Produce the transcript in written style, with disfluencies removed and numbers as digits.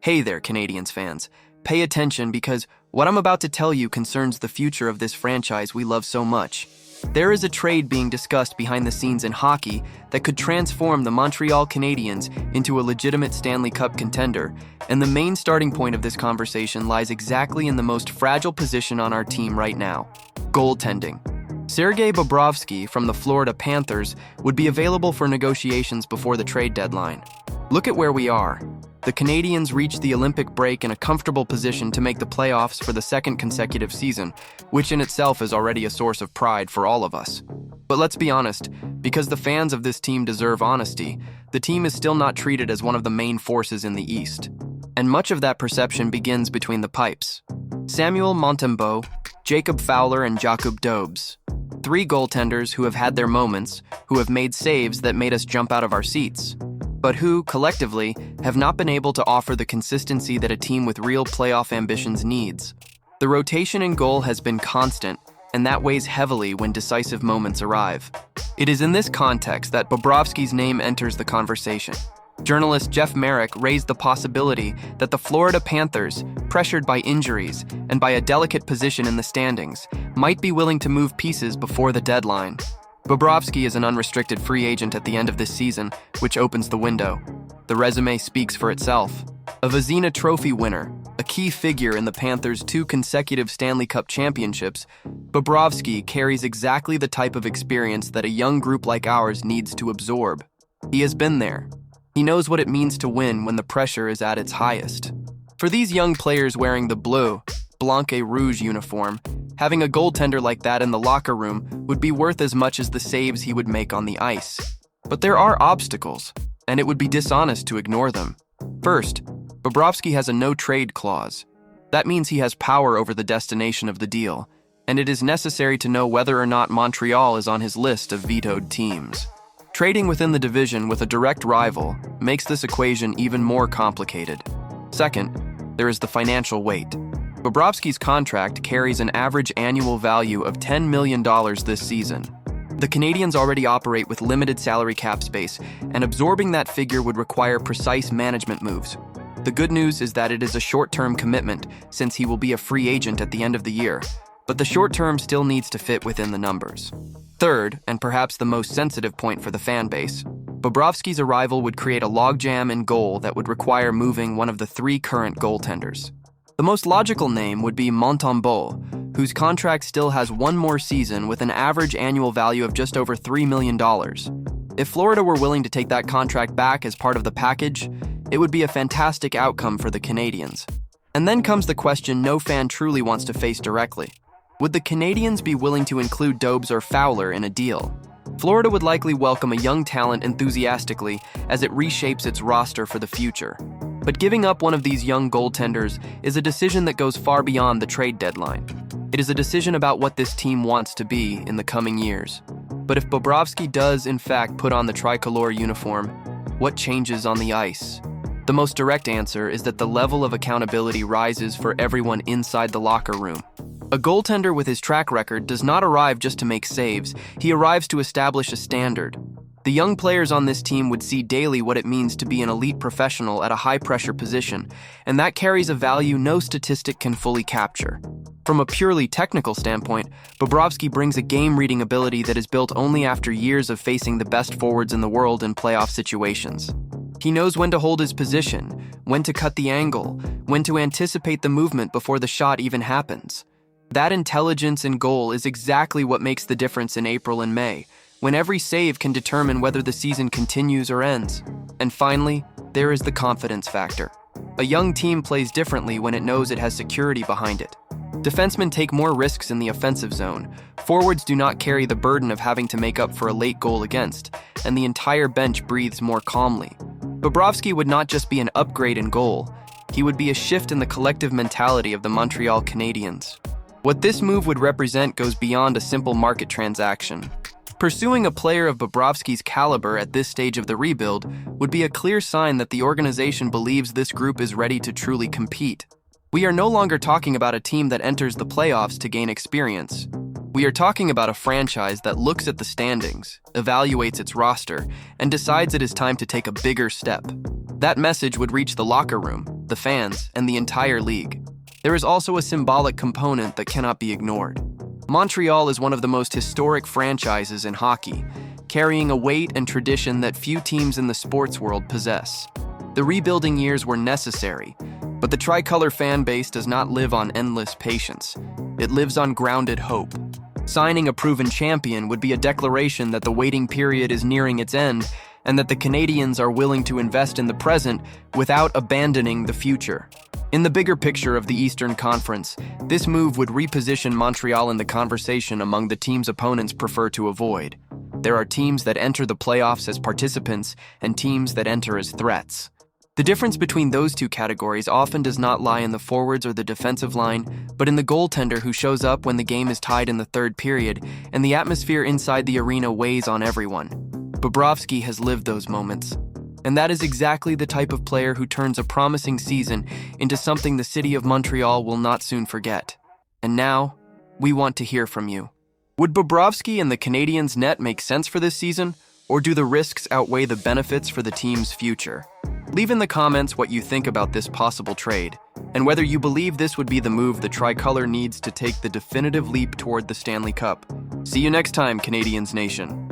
Hey there, Canadiens fans. Pay attention because what I'm about to tell you concerns the future of this franchise we love so much. There is a trade being discussed behind the scenes in hockey that could transform the Montreal Canadiens into a legitimate Stanley Cup contender, and the main starting point of this conversation lies exactly in the most fragile position on our team right now: goaltending. Sergei Bobrovsky from the Florida Panthers would be available for negotiations before the trade deadline. Look at where we are. The Canadiens reached the Olympic break in a comfortable position to make the playoffs for the second consecutive season, which in itself is already a source of pride for all of us. But let's be honest, because the fans of this team deserve honesty, the team is still not treated as one of the main forces in the East. And much of that perception begins between the pipes. Samuel Montembeault, Jacob Fowler, and Jakub Dobes. Three goaltenders who have had their moments, who have made saves that made us jump out of our seats, but who, collectively, have not been able to offer the consistency that a team with real playoff ambitions needs. The rotation in goal has been constant, and that weighs heavily when decisive moments arrive. It is in this context that Bobrovsky's name enters the conversation. Journalist Jeff Merrick raised the possibility that the Florida Panthers, pressured by injuries and by a delicate position in the standings, might be willing to move pieces before the deadline. Bobrovsky is an unrestricted free agent at the end of this season, which opens the window. The resume speaks for itself. A Vezina Trophy winner, a key figure in the Panthers' 2 consecutive Stanley Cup championships, Bobrovsky carries exactly the type of experience that a young group like ours needs to absorb. He has been there. He knows what it means to win when the pressure is at its highest. For these young players wearing the bleu, Blanc et Rouge uniform, having a goaltender like that in the locker room would be worth as much as the saves he would make on the ice. But there are obstacles, and it would be dishonest to ignore them. First, Bobrovsky has a no-trade clause. That means he has power over the destination of the deal, and it is necessary to know whether or not Montreal is on his list of vetoed teams. Trading within the division with a direct rival makes this equation even more complicated. Second, there is the financial weight. Bobrovsky's contract carries an average annual value of $10 million this season. The Canadiens already operate with limited salary cap space, and absorbing that figure would require precise management moves. The good news is that it is a short-term commitment, since he will be a free agent at the end of the year, but the short-term still needs to fit within the numbers. Third, and perhaps the most sensitive point for the fan base, Bobrovsky's arrival would create a logjam in goal that would require moving one of the 3 current goaltenders. The most logical name would be Montembeault, whose contract still has 1 more season with an average annual value of just over $3 million. If Florida were willing to take that contract back as part of the package, it would be a fantastic outcome for the Canadiens. And then comes the question no fan truly wants to face directly. Would the Canadiens be willing to include Dobes or Fowler in a deal? Florida would likely welcome a young talent enthusiastically as it reshapes its roster for the future. But giving up one of these young goaltenders is a decision that goes far beyond the trade deadline. It is a decision about what this team wants to be in the coming years. But if Bobrovsky does, in fact, put on the tricolor uniform, what changes on the ice? The most direct answer is that the level of accountability rises for everyone inside the locker room. A goaltender with his track record does not arrive just to make saves, he arrives to establish a standard. The young players on this team would see daily what it means to be an elite professional at a high-pressure position, and that carries a value no statistic can fully capture. From a purely technical standpoint, Bobrovsky brings a game-reading ability that is built only after years of facing the best forwards in the world in playoff situations. He knows when to hold his position, when to cut the angle, when to anticipate the movement before the shot even happens. That intelligence in goal is exactly what makes the difference in April and May, when every save can determine whether the season continues or ends. And finally, there is the confidence factor. A young team plays differently when it knows it has security behind it. Defensemen take more risks in the offensive zone. Forwards do not carry the burden of having to make up for a late goal against, and the entire bench breathes more calmly. Bobrovsky would not just be an upgrade in goal, he would be a shift in the collective mentality of the Montreal Canadiens. What this move would represent goes beyond a simple market transaction. Pursuing a player of Bobrovsky's caliber at this stage of the rebuild would be a clear sign that the organization believes this group is ready to truly compete. We are no longer talking about a team that enters the playoffs to gain experience. We are talking about a franchise that looks at the standings, evaluates its roster, and decides it is time to take a bigger step. That message would reach the locker room, the fans, and the entire league. There is also a symbolic component that cannot be ignored. Montreal is one of the most historic franchises in hockey, carrying a weight and tradition that few teams in the sports world possess. The rebuilding years were necessary, but the tricolor fan base does not live on endless patience. It lives on grounded hope. Signing a proven champion would be a declaration that the waiting period is nearing its end and that the Canadiens are willing to invest in the present without abandoning the future. In the bigger picture of the Eastern Conference, this move would reposition Montreal in the conversation among the teams opponents prefer to avoid. There are teams that enter the playoffs as participants and teams that enter as threats. The difference between those two categories often does not lie in the forwards or the defensive line, but in the goaltender who shows up when the game is tied in the third period and the atmosphere inside the arena weighs on everyone. Bobrovsky has lived those moments, and that is exactly the type of player who turns a promising season into something the city of Montreal will not soon forget. And now, we want to hear from you. Would Bobrovsky and the Canadiens net make sense for this season, or do the risks outweigh the benefits for the team's future? Leave in the comments what you think about this possible trade, and whether you believe this would be the move the tricolor needs to take the definitive leap toward the Stanley Cup. See you next time, Canadiens Nation.